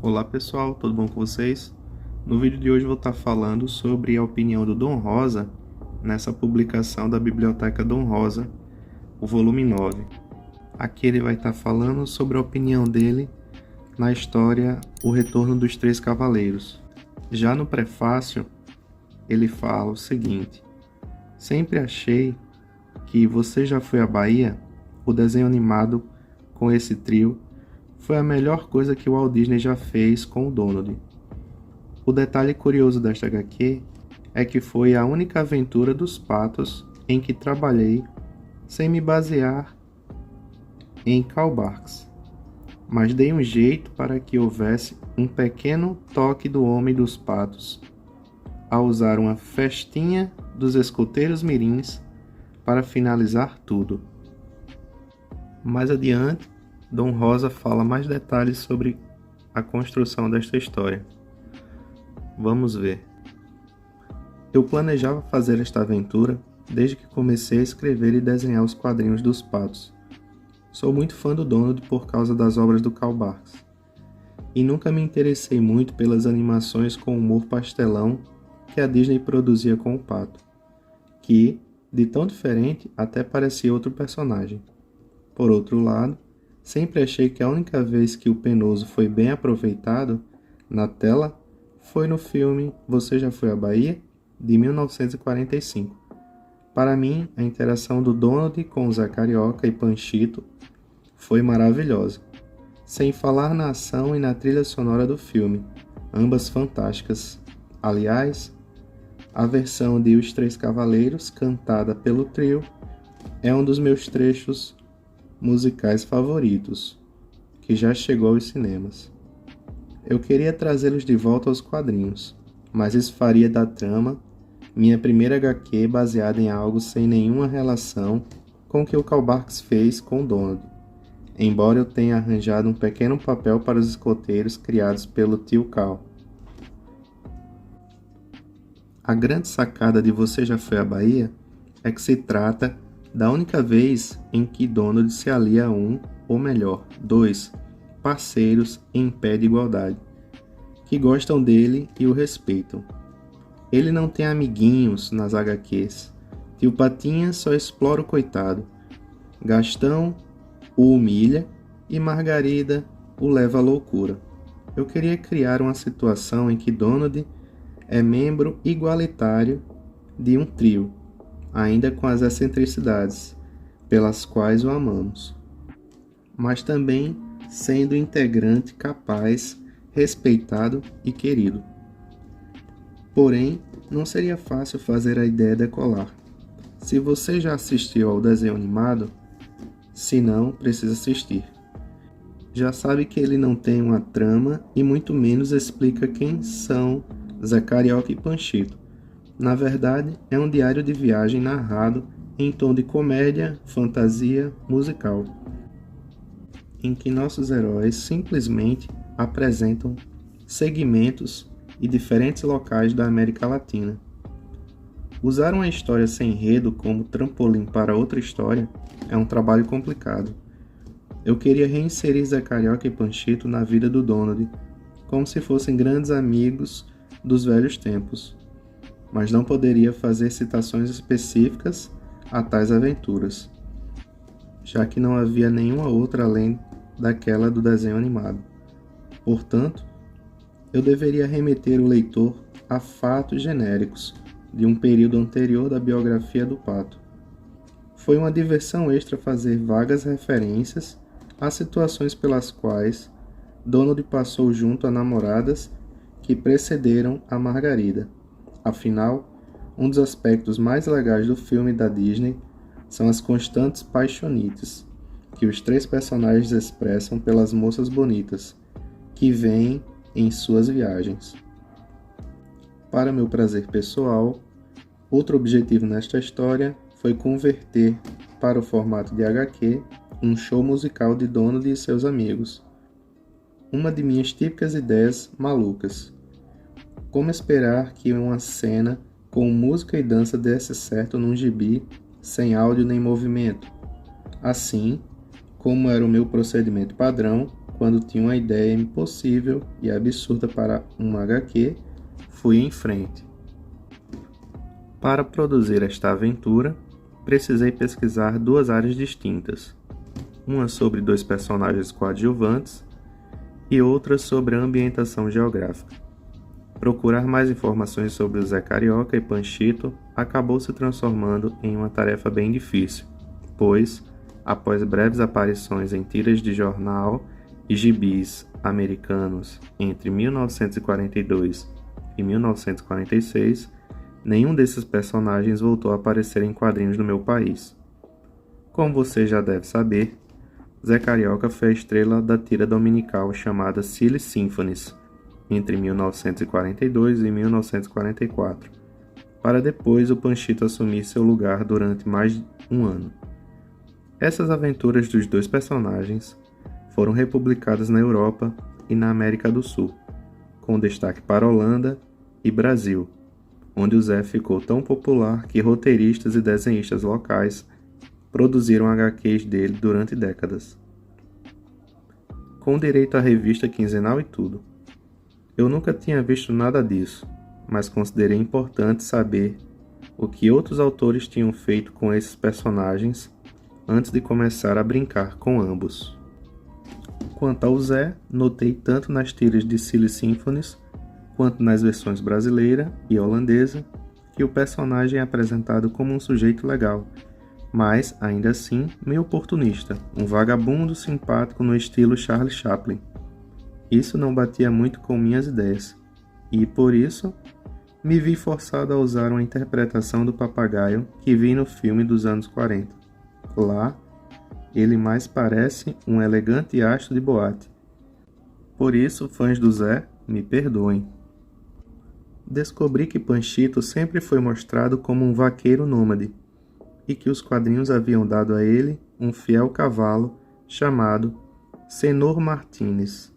Olá pessoal, tudo bom com vocês? No vídeo de hoje vou estar falando sobre a opinião do Dom Rosa nessa publicação da Biblioteca Dom Rosa, o volume 9. Aqui ele vai estar falando sobre a opinião dele na história O Retorno dos Três Cavaleiros. Já no prefácio, ele fala o seguinte: sempre achei que Você Já Foi à Bahia, o desenho animado com esse trio, foi a melhor coisa que o Walt Disney já fez com o Donald. O detalhe curioso desta HQ é que foi a única aventura dos patos em que trabalhei sem me basear em Karl Barks, mas dei um jeito para que houvesse um pequeno toque do Homem dos Patos, ao usar uma festinha dos escoteiros mirins para finalizar tudo. Mais adiante, Dom Rosa fala mais detalhes sobre a construção desta história. Vamos ver. Eu planejava fazer esta aventura desde que comecei a escrever e desenhar os quadrinhos dos patos. Sou muito fã do Donald por causa das obras do Karl Barks, e nunca me interessei muito pelas animações com humor pastelão que a Disney produzia com o pato, que, de tão diferente, até parecia outro personagem. Por outro lado, sempre achei que a única vez que o Penoso foi bem aproveitado na tela foi no filme Você Já Foi à Bahia, de 1945. Para mim, a interação do Donald com o Zé Carioca e Panchito foi maravilhosa, sem falar na ação e na trilha sonora do filme, ambas fantásticas. Aliás, a versão de Os Três Cavaleiros, cantada pelo trio, é um dos meus trechos musicais favoritos, que já chegou aos cinemas. Eu queria trazê-los de volta aos quadrinhos, mas isso faria da trama minha primeira HQ baseada em algo sem nenhuma relação com o que o Karl Barks fez com Donald, embora eu tenha arranjado um pequeno papel para os escoteiros criados pelo tio Karl. A grande sacada de Você Já Foi à Bahia é que se trata da única vez em que Donald se alia a um, ou melhor, dois, parceiros em pé de igualdade, que gostam dele e o respeitam. Ele não tem amiguinhos nas HQs. Tio Patinha só explora o coitado. Gastão o humilha e Margarida o leva à loucura. Eu queria criar uma situação em que Donald é membro igualitário de um trio, ainda com as excentricidades pelas quais o amamos, mas também sendo integrante capaz, respeitado e querido. Porém, não seria fácil fazer a ideia decolar. Se você já assistiu ao desenho animado, se não, precisa assistir. Já sabe que ele não tem uma trama e muito menos explica quem são Zé Carioca e Panchito. Na verdade, é um diário de viagem narrado em tom de comédia, fantasia, musical, em que nossos heróis simplesmente apresentam segmentos e diferentes locais da América Latina. Usar uma história sem enredo como trampolim para outra história é um trabalho complicado. Eu queria reinserir Zé Carioca e Panchito na vida do Donald, como se fossem grandes amigos dos velhos tempos, mas não poderia fazer citações específicas a tais aventuras, já que não havia nenhuma outra além daquela do desenho animado. Portanto, eu deveria remeter o leitor a fatos genéricos de um período anterior da biografia do pato. Foi uma diversão extra fazer vagas referências a situações pelas quais Donald passou junto a namoradas que precederam a Margarida. Afinal, um dos aspectos mais legais do filme da Disney são as constantes paixonites que os três personagens expressam pelas moças bonitas que vêm em suas viagens. Para meu prazer pessoal, outro objetivo nesta história foi converter para o formato de HQ um show musical de Donald e seus amigos. Uma de minhas típicas ideias malucas. Como esperar que uma cena com música e dança desse certo num gibi sem áudio nem movimento? Assim, como era o meu procedimento padrão, quando tinha uma ideia impossível e absurda para um HQ, fui em frente. Para produzir esta aventura, precisei pesquisar duas áreas distintas, uma sobre dois personagens coadjuvantes e outra sobre a ambientação geográfica. Procurar mais informações sobre o Zé Carioca e Panchito acabou se transformando em uma tarefa bem difícil, pois, após breves aparições em tiras de jornal e gibis americanos entre 1942 e 1946, nenhum desses personagens voltou a aparecer em quadrinhos no meu país. Como você já deve saber, Zé Carioca foi a estrela da tira dominical chamada Silly Symphonies, entre 1942 e 1944, para depois o Panchito assumir seu lugar durante mais de um ano. Essas aventuras dos dois personagens foram republicadas na Europa e na América do Sul, com destaque para Holanda e Brasil, onde o Zé ficou tão popular que roteiristas e desenhistas locais produziram HQs dele durante décadas. Com direito à revista quinzenal e tudo. Eu nunca tinha visto nada disso, mas considerei importante saber o que outros autores tinham feito com esses personagens antes de começar a brincar com ambos. Quanto ao Zé, notei tanto nas tiras de Silly Symphonies quanto nas versões brasileira e holandesa que o personagem é apresentado como um sujeito legal, mas, ainda assim, meio oportunista, um vagabundo simpático no estilo Charlie Chaplin. Isso não batia muito com minhas ideias, e, por isso, me vi forçado a usar uma interpretação do papagaio que vi no filme dos anos 40. Lá, ele mais parece um elegante astro de boate. Por isso, fãs do Zé, me perdoem. Descobri que Panchito sempre foi mostrado como um vaqueiro nômade, e que os quadrinhos haviam dado a ele um fiel cavalo chamado Senhor Martínez.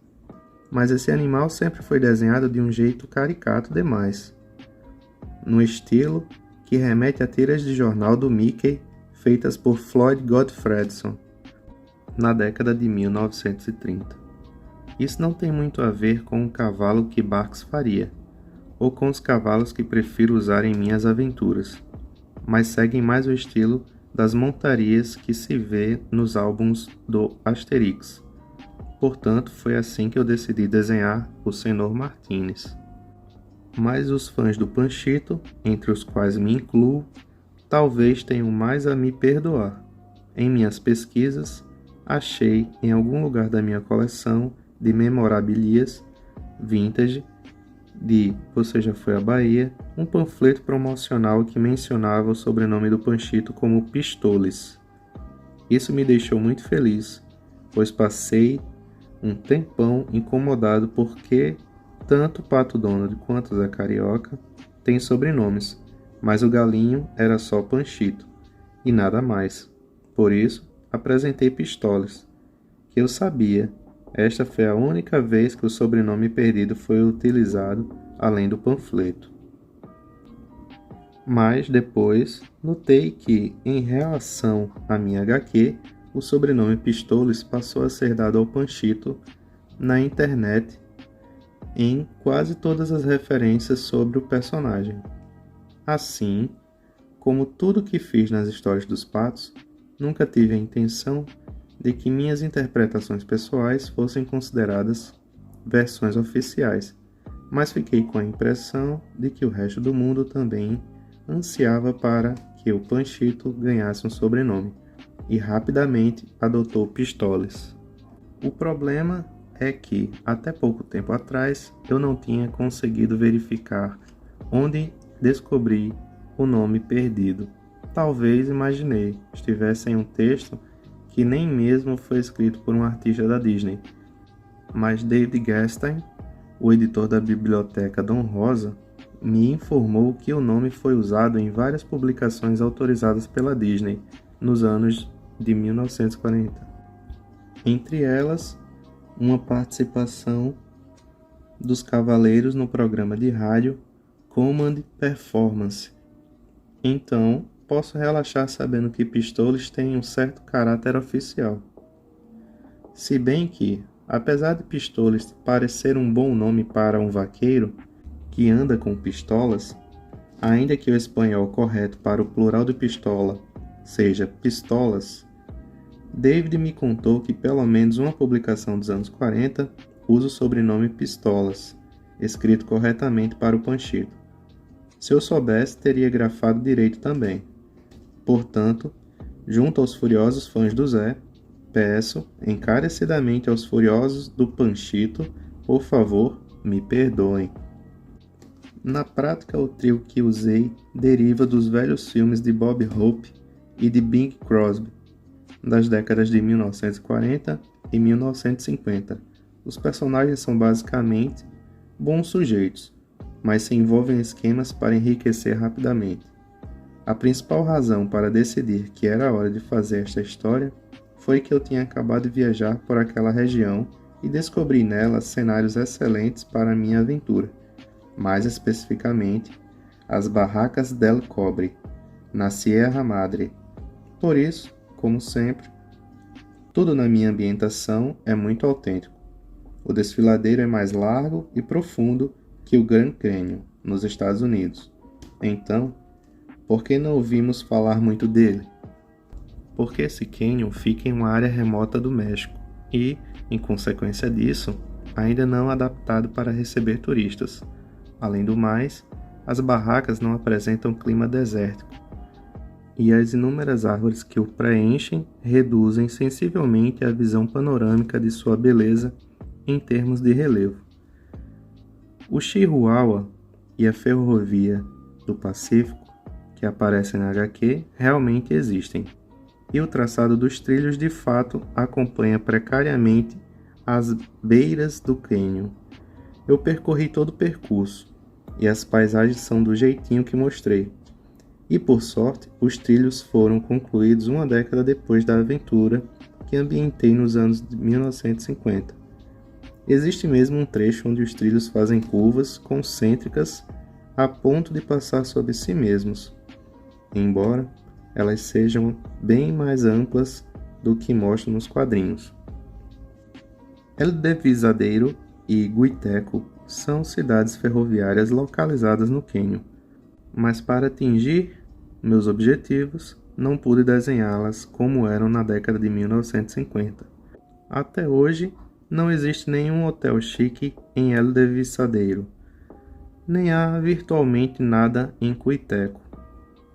Mas esse animal sempre foi desenhado de um jeito caricato demais, no estilo que remete a tiras de jornal do Mickey feitas por Floyd Gottfredson, na década de 1930. Isso não tem muito a ver com o cavalo que Barks faria, ou com os cavalos que prefiro usar em minhas aventuras, mas seguem mais o estilo das montarias que se vê nos álbuns do Asterix. Portanto, foi assim que eu decidi desenhar o Senhor Martínez. Mas os fãs do Panchito, entre os quais me incluo, talvez tenham mais a me perdoar. Em minhas pesquisas, achei em algum lugar da minha coleção de memorabilias vintage de Você Já Foi à Bahia, um panfleto promocional que mencionava o sobrenome do Panchito como Pistoles. Isso me deixou muito feliz, pois passei um tempão incomodado porque tanto Pato Donald quanto Zé Carioca têm sobrenomes, mas o galinho era só Panchito, e nada mais. Por isso, apresentei Pistoles, que eu sabia. Esta foi a única vez que o sobrenome perdido foi utilizado, além do panfleto. Mas depois, notei que, em relação à minha HQ, o sobrenome Pistoles passou a ser dado ao Panchito na internet em quase todas as referências sobre o personagem. Assim, como tudo que fiz nas histórias dos patos, nunca tive a intenção de que minhas interpretações pessoais fossem consideradas versões oficiais, mas fiquei com a impressão de que o resto do mundo também ansiava para que o Panchito ganhasse um sobrenome, e rapidamente adotou Pistoles. O problema é que, até pouco tempo atrás, eu não tinha conseguido verificar onde descobri o nome perdido. Talvez, imaginei, estivesse em um texto que nem mesmo foi escrito por um artista da Disney. Mas David Gastain, o editor da Biblioteca Dom Rosa, me informou que o nome foi usado em várias publicações autorizadas pela Disney nos anos de 1940. Entre elas, uma participação dos Cavaleiros no programa de rádio Command Performance. Então, posso relaxar sabendo que Pistoles tem um certo caráter oficial. Se bem que, Apesar de Pistolas parecer um bom nome para um vaqueiro que anda com pistolas, ainda que o espanhol correto para o plural de pistola seja pistolas, David me contou que pelo menos uma publicação dos anos 40 usa o sobrenome Pistolas, escrito corretamente para o Panchito. Se eu soubesse, teria grafado direito também. Portanto, junto aos furiosos fãs do Zé, peço encarecidamente aos furiosos do Panchito, por favor, me perdoem. Na prática, o trio que usei deriva dos velhos filmes de Bob Hope e de Bing Crosby, das décadas de 1940 e 1950. Os personagens são basicamente bons sujeitos, mas se envolvem em esquemas para enriquecer rapidamente. A principal razão para decidir que era hora de fazer esta história foi que eu tinha acabado de viajar por aquela região e descobri nela cenários excelentes para a minha aventura, mais especificamente as Barracas del Cobre, na Sierra Madre. Por isso, como sempre, tudo na minha ambientação é muito autêntico. O desfiladeiro é mais largo e profundo que o Grand Canyon, nos Estados Unidos. Então, por que não ouvimos falar muito dele? Porque esse canyon fica em uma área remota do México e, em consequência disso, ainda não adaptado para receber turistas. Além do mais, as barracas não apresentam clima desértico, e as inúmeras árvores que o preenchem reduzem sensivelmente a visão panorâmica de sua beleza em termos de relevo. O Chihuahua e a Ferrovia do Pacífico, que aparecem na HQ, realmente existem, e o traçado dos trilhos de fato acompanha precariamente as beiras do cânion. Eu percorri todo o percurso, e as paisagens são do jeitinho que mostrei. E por sorte, os trilhos foram concluídos uma década depois da aventura que ambientei nos anos de 1950. Existe mesmo um trecho onde os trilhos fazem curvas concêntricas a ponto de passar sobre si mesmos, embora elas sejam bem mais amplas do que mostram nos quadrinhos. El Devisadeiro e Guiteco são cidades ferroviárias localizadas no cânion, mas para atingir meus objetivos, não pude desenhá-las como eram na década de 1950. Até hoje, não existe nenhum hotel chique em El Devisadeiro, nem há virtualmente nada em Cuiteco.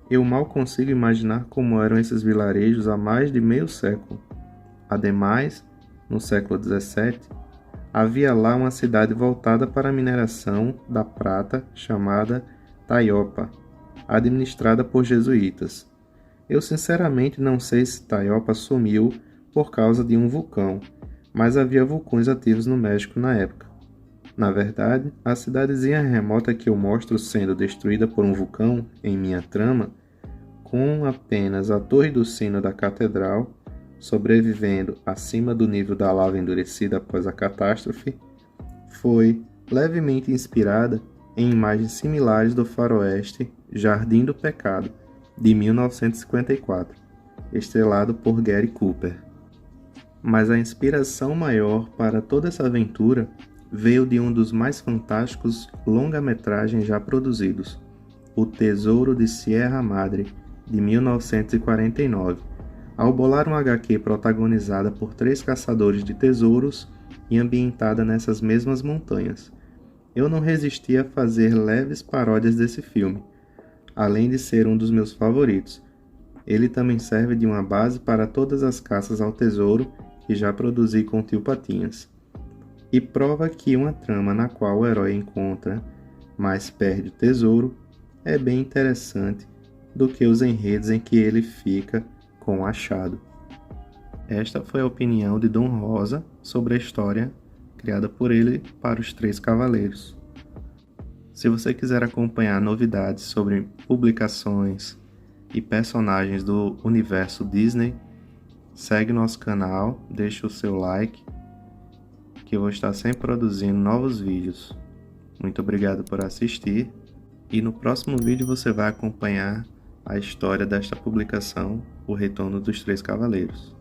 Eu mal consigo imaginar como eram esses vilarejos há mais de meio século. Ademais, no século XVII, havia lá uma cidade voltada para a mineração da prata chamada Taiopa, administrada por jesuítas. Eu sinceramente não sei se Taiopa sumiu por causa de um vulcão, mas havia vulcões ativos no México na época. Na verdade, a cidadezinha remota que eu mostro sendo destruída por um vulcão em minha trama, com apenas a torre do sino da catedral sobrevivendo acima do nível da lava endurecida após a catástrofe, foi levemente inspirada em imagens similares do faroeste Jardim do Pecado, de 1954, estrelado por Gary Cooper. Mas a inspiração maior para toda essa aventura veio de um dos mais fantásticos longa-metragens já produzidos, O Tesouro de Sierra Madre, de 1949, ao bolar uma HQ protagonizada por 3 caçadores de tesouros e ambientada nessas mesmas montanhas. Eu não resisti a fazer leves paródias desse filme, além de ser um dos meus favoritos. Ele também serve de uma base para todas as caças ao tesouro que já produzi com o Tio Patinhas. E prova que uma trama na qual o herói encontra, mas perde o tesouro, é bem interessante do que os enredos em que ele fica com o achado. Esta foi a opinião de Dom Rosa sobre a história criada por ele para os 3 Cavaleiros. Se você quiser acompanhar novidades sobre publicações e personagens do universo Disney, segue nosso canal, deixa o seu like, que eu vou estar sempre produzindo novos vídeos. Muito obrigado por assistir, e no próximo vídeo você vai acompanhar a história desta publicação, O Retorno dos 3 Cavaleiros.